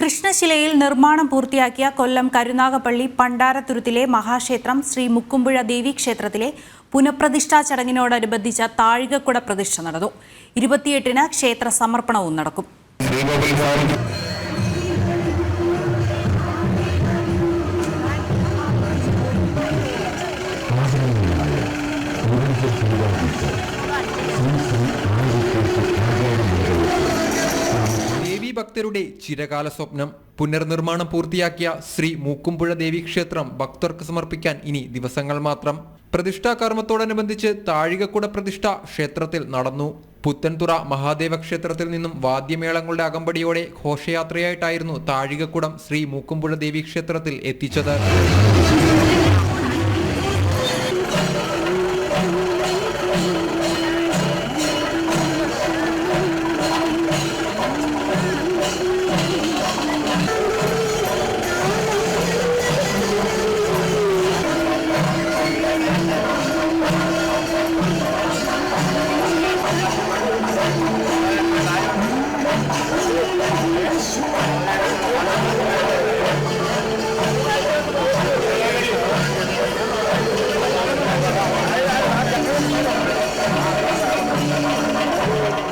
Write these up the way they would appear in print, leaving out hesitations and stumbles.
കൃഷ്ണശിലയിൽ നിർമ്മാണം പൂർത്തിയാക്കിയ കൊല്ലം കരുനാഗപ്പള്ളി പണ്ടാരത്തുരുത്തിലെ മഹാക്ഷേത്രം ശ്രീ മുക്കുമ്പുഴ ദേവീക്ഷേത്രത്തിലെ പുനഃപ്രതിഷ്ഠാ ചടങ്ങിനോടനുബന്ധിച്ച താഴികക്കുട പ്രതിഷ്ഠ നടന്നു. 28-ന് ക്ഷേത്ര സമർപ്പണവും നടക്കും. ഭക്തരുടെ ചിരകാല സ്വപ്നം പുനർനിർമ്മാണം പൂർത്തിയാക്കിയ ശ്രീ മൂക്കുംപുഴ ദേവീക്ഷേത്രം ഭക്തർക്ക് സമർപ്പിക്കാൻ ഇനി ദിവസങ്ങൾ മാത്രം. പ്രതിഷ്ഠാ കർമ്മത്തോടനുബന്ധിച്ച് താഴികക്കുട പ്രതിഷ്ഠ ക്ഷേത്രത്തിൽ നടന്നു. പുത്തൻതുറ മഹാദേവ ക്ഷേത്രത്തിൽ നിന്നും വാദ്യമേളങ്ങളുടെ അകമ്പടിയോടെ ഘോഷയാത്രയായിട്ടായിരുന്നു താഴികക്കുടം ശ്രീ മൂക്കുംപുഴ ദേവീക്ഷേത്രത്തിൽ എത്തിച്ചത്.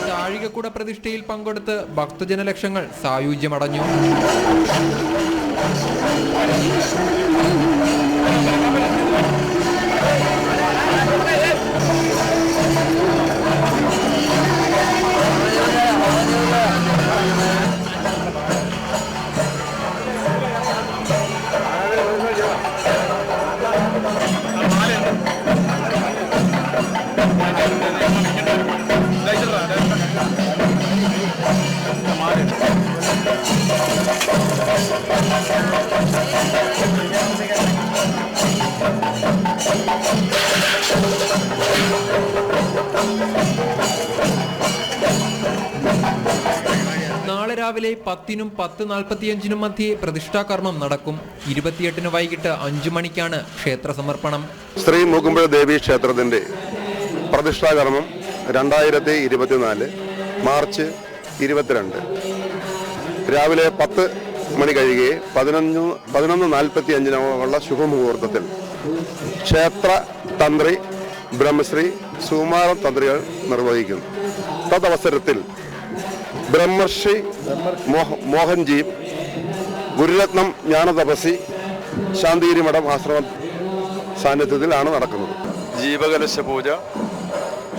താഴികക്കുട പ്രതിഷ്ഠയിൽ പങ്കെടുത്ത് ഭക്തജനലക്ഷങ്ങൾ സായുജ്യമടഞ്ഞു. നാളെ രാവിലെ 10-നും 10:45-നും മധ്യേ പ്രതിഷ്ഠാകർമ്മം നടക്കും. 28-ന് വൈകിട്ട് 5 മണിക്കാണ് ക്ഷേത്ര സമർപ്പണം. ശ്രീ മൂക്കുംപുഴ ദേവീ ക്ഷേത്രത്തിന്റെ പ്രതിഷ്ഠാകർമ്മം 2024 മാർച്ച് 22 രാവിലെ 10 മണി കഴിയുകയെ 11:45 ശുഭമുഹൂർത്തത്തിൽ ക്ഷേത്ര തന്ത്രി ബ്രഹ്മശ്രീ സുകുമാരൻ തന്ത്രികൾ നിർവഹിക്കുന്നു. തദവസരത്തിൽ ബ്രഹ്മർഷി മോഹൻജി ഗുരുരത്നം ജ്ഞാനതപസി ശാന്തിഗിരി മഠം ആശ്രമ സാന്നിധ്യത്തിലാണ് നടക്കുന്നത്. ജീവകലശ പൂജ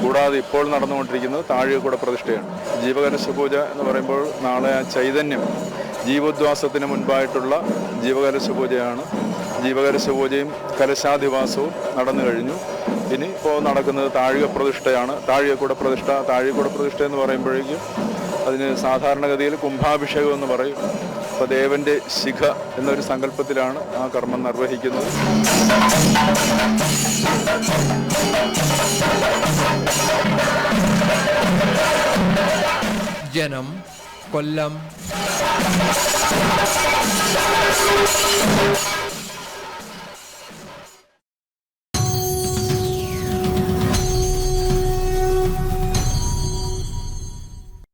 കൂടാതെ ഇപ്പോൾ നടന്നുകൊണ്ടിരിക്കുന്നത് താഴികക്കുട പ്രതിഷ്ഠയാണ്. ജീവകലശ പൂജ എന്ന് പറയുമ്പോൾ നാളെ ആ ചൈതന്യം ജീവോദ്വാസത്തിന് മുൻപായിട്ടുള്ള ജീവകലശ പൂജയാണ്. ജീവകലശ പൂജയും കലശാധിവാസവും നടന്നു കഴിഞ്ഞു. ഇനി ഇപ്പോൾ നടക്കുന്നത് താഴികക്കുട പ്രതിഷ്ഠ. താഴികക്കുട പ്രതിഷ്ഠ എന്ന് പറയുമ്പോഴേക്കും അതിന് സാധാരണഗതിയിൽ കുംഭാഭിഷേകം എന്ന് പറയും. അപ്പോൾ ദേവന്റെ ശിഖ എന്നൊരു സങ്കല്പത്തിലാണ് ആ കർമ്മം നിർവഹിക്കുന്നത്. ജനം, കൊല്ലം.